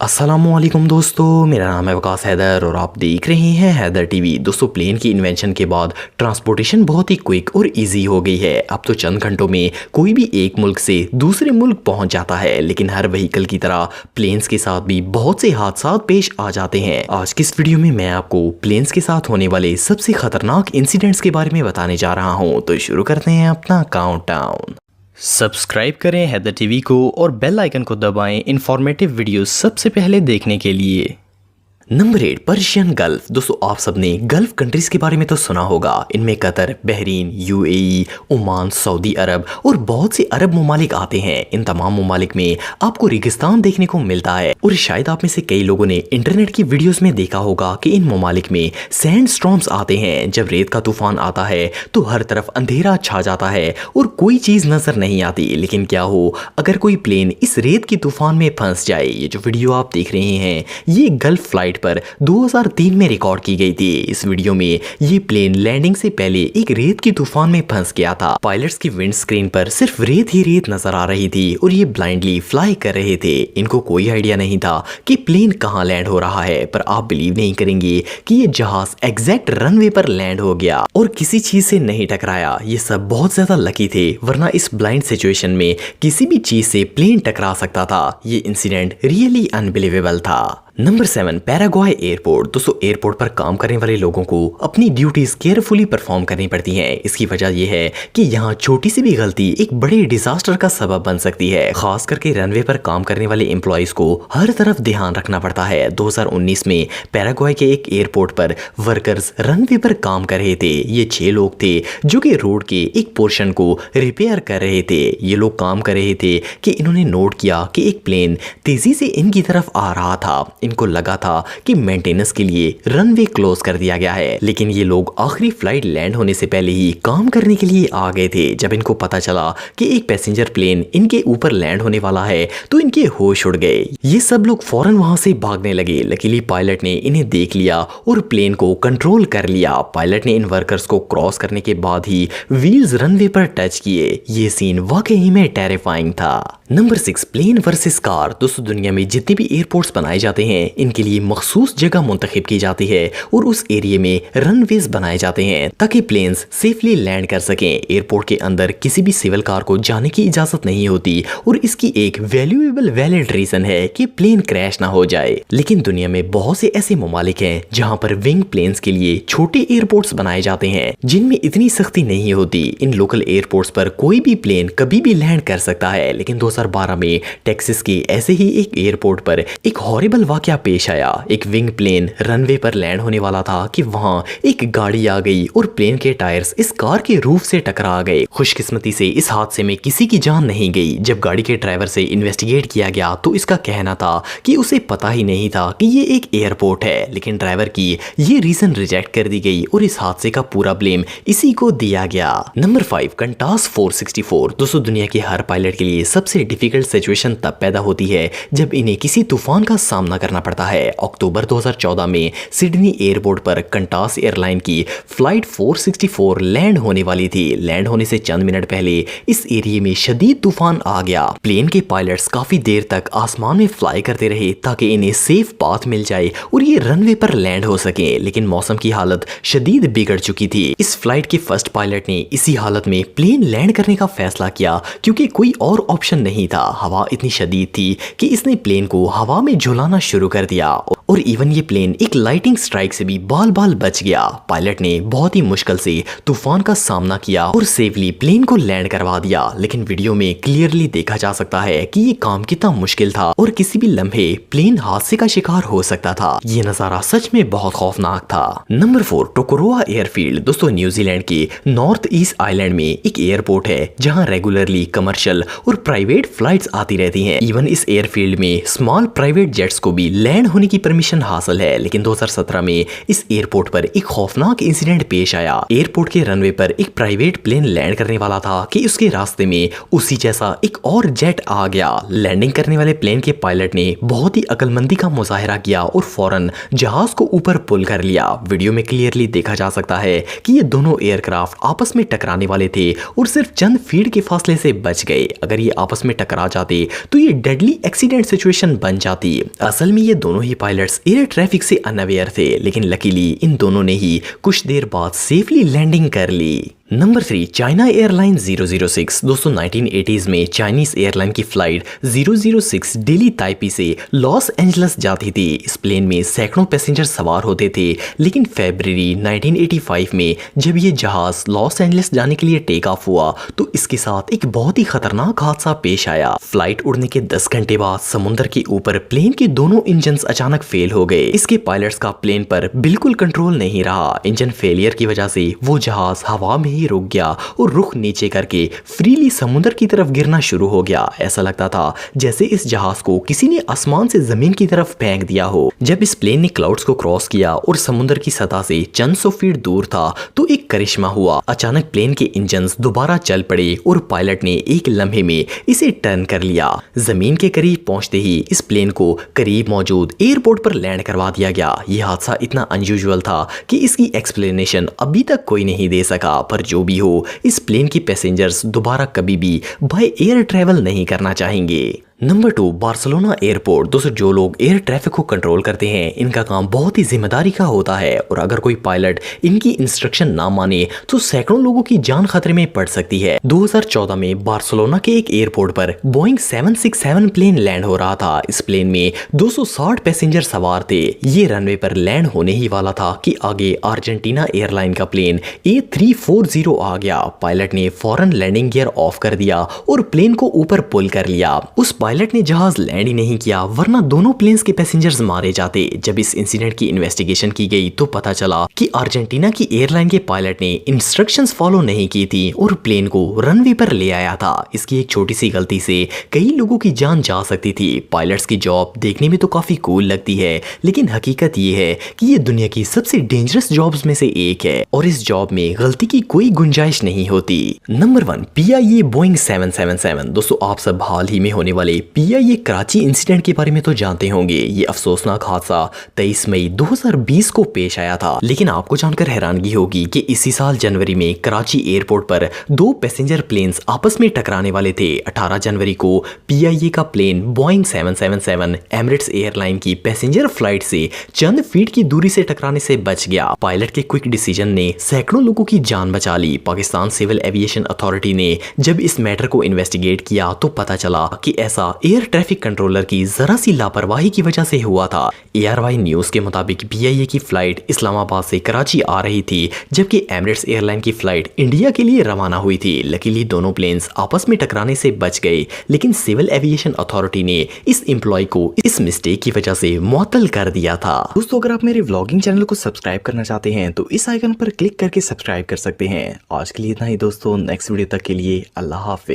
अस्सलामुअलैकुम दोस्तों, मेरा नाम है वकास हैदर और आप देख रहे हैं हैदर टीवी। दोस्तों, प्लेन की इन्वेंशन के बाद ट्रांसपोर्टेशन बहुत ही क्विक और इजी हो गई है। अब तो चंद घंटों में कोई भी एक मुल्क से दूसरे मुल्क पहुंच जाता है। लेकिन हर व्हीकल की तरह प्लेन्स के साथ भी बहुत से हादसा पेश आ जाते हैं। आज की इस वीडियो में मैं आपको प्लेन्स के साथ होने वाले सबसे खतरनाक इंसिडेंट्स के बारे में बताने जा रहा हूँ। तो शुरू करते हैं अपना काउंटडाउन। सब्सक्राइब करें हैदर टीवी को और बेल आइकन को दबाएं इंफॉर्मेटिव वीडियो सबसे पहले देखने के लिए। Number 8, Persian gulf. दोस्तों, आप सबने गल्फ कंट्रीज के बारे में तो सुना होगा। इनमें Qatar, Bahrain, UAE, Oman, Saudi Arabia और बहुत से अरब ममालिक आते हैं। इन तमाम ममालिक में आपको रेगिस्तान देखने को मिलता है और शायद आप में से कई लोगों ने इंटरनेट की वीडियोस में देखा होगा कि इन ममालिक में सैंड स्टॉर्म्स आते हैं। जब रेत का तूफान आता है तो हर तरफ अंधेरा छा जाता है और कोई चीज नजर नहीं आती। लेकिन क्या हो अगर कोई प्लेन इस रेत की तूफान में फंस जाए। ये जो वीडियो आप देख रहे हैं ये गल्फ फ्लाइट पर 2003 में रिकॉर्ड की गई थी। इस वीडियो में ये प्लेन लैंडिंग से पहले एक रेत की तूफान में फंस गया था। पायलट्स की विंड स्क्रीन पर सिर्फ रेत ही रेत नजर आ रही थी और ये ब्लाइंडली फ्लाई कर रहे थे। इनको कोई आइडिया नहीं था कि प्लेन कहां लैंड हो रहा है। पर आप बिलीव नहीं करेंगे कि ये जहाज एग्जैक्ट रनवे पर लैंड हो गया और किसी चीज से नहीं टकराया। ये सब बहुत ज्यादा लकी थे, वरना इस ब्लाइंड सिचुएशन में किसी भी चीज से प्लेन टकरा सकता था। ये इंसिडेंट रियली अनबिलीवेबल था। Number 7, Paraguay airport. दोस्तों, एयरपोर्ट पर काम करने वाले लोगों को अपनी ड्यूटीज केयरफुली परफॉर्म करनी पड़ती हैं। इसकी वजह यह है कि यहाँ छोटी सी भी गलती एक बड़े डिजास्टर का सबब बन सकती है। खास करके रनवे पर काम करने वाले एम्प्लॉइज को हर तरफ ध्यान रखना पड़ता है। 2019 में पैराग्वाय के एक एयरपोर्ट पर वर्कर्स रनवे पर काम कर रहे थे। ये 6 लोग थे जो कि रोड के एक पोर्शन को रिपेयर कर रहे थे। ये लोग काम कर रहे थे कि इन्होंने नोट किया कि एक प्लेन तेजी से इनकी तरफ आ रहा था। इनको लगा था कि मेंटेनेंस के लिए रनवे क्लोज कर दिया गया है। लेकिन ये लोग आखिरी फ्लाइट लैंड होने से पहले ही काम करने के लिए आ गए थे। जब इनको पता चला कि एक पैसेंजर प्लेन इनके ऊपर लैंड होने वाला है तो इनके होश उड़ गए। ये सब लोग फौरन वहां से भागने लगे। लकीली पायलट ने इन्हें देख लिया और प्लेन को कंट्रोल कर लिया। पायलट ने इन वर्कर्स को क्रॉस करने के बाद ही व्हील्स रनवे पर टच किए। ये सीन वाकई में टेरिफाइंग था। Number 6, plane versus car. दोस्तों, दुनिया में जितने भी एयरपोर्ट्स बनाए जाते हैं इनके लिए मखसूस जगह मुंतखब की जाती है और उस एरिया में रनवेज बनाए जाते हैं ताकि प्लेन्स सेफली लैंड कर सकें। एयरपोर्ट के अंदर किसी भी सिविल कार को जाने की इजाजत नहीं होती और इसकी एक वैल्यूएबल वैलिड रीजन है कि प्लेन क्रैश ना हो जाए। लेकिन दुनिया में बहुत से ऐसे ममालिक हैं जहां पर विंग प्लेन्स के लिए छोटे एयरपोर्ट्स बनाए जाते हैं जिनमें इतनी सख्ती नहीं होती। इन लोकल एयरपोर्ट्स पर कोई भी प्लेन कभी भी लैंड कर सकता है। लेकिन 2012 में टेक्सास के ऐसे ही एक एयरपोर्ट पर एक हॉरिबल वाकया पेश आया। एक विंग प्लेन रनवे पर लैंड होने वाला था कि वहां एक गाड़ी आ गई और प्लेन के टायर्स इस कार के रूफ से टकरा गए। खुशकिस्मती से इस हादसे में किसी की जान नहीं गई। जब गाड़ी के ड्राइवर से इन्वेस्टिगेट किया गया तो इसका कहना था कि उसे पता ही नहीं था कि ये एक एयरपोर्ट है। लेकिन ड्राइवर की ये रीजन रिजेक्ट कर दी गई और इस हादसे का पूरा ब्लेम इसी को दिया गया। नंबर 5, कंटास 464। दोस्तों, दुनिया के हर पायलट के लिए सबसे डिफिकल्ट सिचुएशन तब पैदा होती है जब इन्हें किसी तूफान का सामना करना पड़ता है। अक्टूबर 2014 में सिडनी एयरपोर्ट पर कंटास एयरलाइन की फ्लाइट 464 लैंड होने वाली थी। लैंड होने से चंद मिनट पहले इस एरिया में शदीद तूफान आ गया। प्लेन के पायलट्स काफी देर तक आसमान में फ्लाई करते रहे ताकि इन्हें सेफ पाथ मिल जाए और ये रनवे पर लैंड हो सके। लेकिन मौसम की हालत शदीद बिगड़ चुकी थी। इस फ्लाइट के फर्स्ट पायलट ने इसी हालत में प्लेन लैंड करने का फैसला किया क्योंकि कोई और ऑप्शन नहीं था। हवा इतनी शदीद थी कि इसने प्लेन को हवा में झुलाना शुरू कर दिया और इवन ये प्लेन एक लाइटिंग स्ट्राइक से भी बाल बाल बच गया। पायलट ने बहुत ही मुश्किल से तूफान का सामना किया और सेफली प्लेन को लैंड करवा दिया। लेकिन वीडियो में क्लियरली देखा जा सकता है कि ये काम कितना मुश्किल था और किसी भी लम्हे प्लेन हादसे का शिकार हो सकता था। ये नजारा सच में बहुत खौफनाक था। Number 4, Tokoroa airfield. दोस्तों, न्यूजीलैंड के नॉर्थ ईस्ट आइलैंड में एक एयरपोर्ट है जहाँ रेगुलरली कमर्शियल और प्राइवेट फ्लाइट्स आती रहती हैं। इवन इस एयरफील्ड में स्मॉल प्राइवेट जेट्स को भी लैंड होने की परमिशन हासिल है। लेकिन 2017 में इस एयरपोर्ट पर एक खौफनाक इंसिडेंट पेश आया। एयरपोर्ट के रनवे पर एक प्राइवेट प्लेन लैंड करने वाला था कि उसके रास्ते में उसी जैसा एक और जेट आ गया। लैंडिंग करने वाले प्लेन के पायलट ने बहुत ही अक्लमंदी का मुजाहिरा किया और फौरन जहाज को ऊपर पुल कर लिया। वीडियो में क्लियरली देखा जा सकता है कि ये दोनों एयरक्राफ्ट आपस में टकराने वाले थे और सिर्फ चंद फीट के फासले से बच गए। अगर ये आपस में टकरा जाते तो ये डेडली एक्सीडेंट सिचुएशन बन जाती। असल में ये दोनों ही पायलट्स एयर ट्रैफिक से अनअवेयर थे, लेकिन लकीली इन दोनों ने ही कुछ देर बाद सेफली लैंडिंग कर ली। Number 3, China airline 006। दोस्तों 1980s में चाइनीज एयरलाइन की फ्लाइट 006 दिल्ली ताइपी से लॉस एंजलस जाती थी। इस प्लेन में सैकड़ों पैसेंजर सवार होते थे, लेकिन फरवरी 1985 में जब ये जहाज लॉस एंजलस जाने के लिए टेक ऑफ हुआ तो इसके साथ एक बहुत ही खतरनाक हादसा पेश आया। फ्लाइट उड़ने के 10 घंटे बाद समुद्र के ऊपर प्लेन के दोनों इंजन अचानक फेल हो गए। इसके पायलट्स का प्लेन पर बिल्कुल कंट्रोल नहीं रहा। इंजन फेलियर की वजह से वो जहाज हवा में रुक गया और रुख नीचे करके फ्रीली समुद्र की तरफ गिरना शुरू हो गया। ऐसा लगता था जैसे इस जहाज को किसी ने आसमान से जमीन की तरफ फेंक दिया हो। जब इस प्लेन ने क्लाउड्स को क्रॉस किया और समुद्र की सतह से चंद सौ फीट दूर था तो एक करिश्मा हुआ। अचानक प्लेन के इंजन दोबारा चल पड़े और पायलट ने एक लम्हे में इसे टर्न कर लिया। जमीन के करीब पहुंचते ही इस प्लेन को करीब मौजूद एयरपोर्ट पर लैंड करवा दिया गया। यह हादसा इतना अनयूजुअल था कि इसकी एक्सप्लेनेशन अभी तक कोई नहीं दे सका, पर जो भी हो इस प्लेन के पैसेंजर्स दोबारा कभी भी बाय एयर ट्रैवल नहीं करना चाहेंगे। Number 2, Barcelona airport. दोस्तों जो लोग एयर ट्रैफिक को कंट्रोल करते हैं इनका काम बहुत ही जिम्मेदारी का होता है, और अगर कोई पायलट इनकी इंस्ट्रक्शन ना माने तो सैकड़ों लोगों की जान खतरे में पड़ सकती है। 2014 में बार्सिलोना के एक एयरपोर्ट पर बोइंग 767 प्लेन लैंड हो रहा था। इस प्लेन में 260 पैसेंजर सवार थे। ये रनवे पर लैंड होने ही वाला था कि आगे अर्जेंटीना एयरलाइन का प्लेन A340 आ गया। पायलट ने फौरन लैंडिंग गियर ऑफ कर दिया और प्लेन को ऊपर पुल कर लिया। उस पायलट ने जहाज लैंड ही नहीं किया, वरना दोनों प्लेन्स के पैसेंजर्स मारे जाते। जब इस इंसिडेंट की इन्वेस्टिगेशन की गई तो पता चला कि अर्जेंटीना की एयरलाइन के पायलट ने इंस्ट्रक्शंस फॉलो नहीं की थी और प्लेन को रनवे पर ले आया था। इसकी एक छोटी सी गलती से कई लोगों की जान जा सकती थी। पायलट्स की जॉब देखने में तो काफी कूल लगती है, लेकिन हकीकत ये है कि ये दुनिया की सबसे डेंजरस जॉब्स में से एक है और इस जॉब में गलती की कोई गुंजाइश नहीं होती। Number 1, PIA Boeing 777। दोस्तों आप सब हाल ही में होने वाले PIA कराची इंसिडेंट के बारे में तो जानते होंगे। ये अफसोसनाक हादसा 23 मई 2020 को पेश आया था, लेकिन आपको जानकर हैरानगी होगी कि इसी साल जनवरी में कराची एयरपोर्ट पर 2 पैसेंजर प्लेन्स आपस में टकराने वाले थे। 18 जनवरी को PIA का प्लेन बोइंग 777 एमिरेट्स एयरलाइन की पैसेंजर फ्लाइट से चंद फीट की दूरी से टकराने से बच गया। पायलट के क्विक डिसीजन ने सैकड़ों लोगों की जान बचा ली। पाकिस्तान सिविल एविएशन अथॉरिटी ने जब इस मैटर को इन्वेस्टिगेट किया तो पता चला कि ऐसा एयर ट्रैफिक कंट्रोलर की जरा सी लापरवाही की वजह से हुआ था। ARY न्यूज के मुताबिक PIA की फ्लाइट इस्लामाबाद से कराची आ रही थी, जबकि एमिरेट्स एयरलाइन की फ्लाइट इंडिया के लिए रवाना हुई थी। लकीली दोनों प्लेन्स आपस में टकराने से बच गए, लेकिन सिविल एविएशन अथॉरिटी ने इस एम्प्लॉय को इस मिस्टेक की वजह से मुअत्तल कर दिया था। दोस्तों अगर आप मेरे व्लॉगिंग चैनल को सब्सक्राइब करना चाहते हैं तो इस आइकन पर क्लिक करके सब्सक्राइब कर सकते हैं। आज के लिए इतना ही दोस्तों, नेक्स्ट वीडियो तक के लिए अल्लाह हाफिज।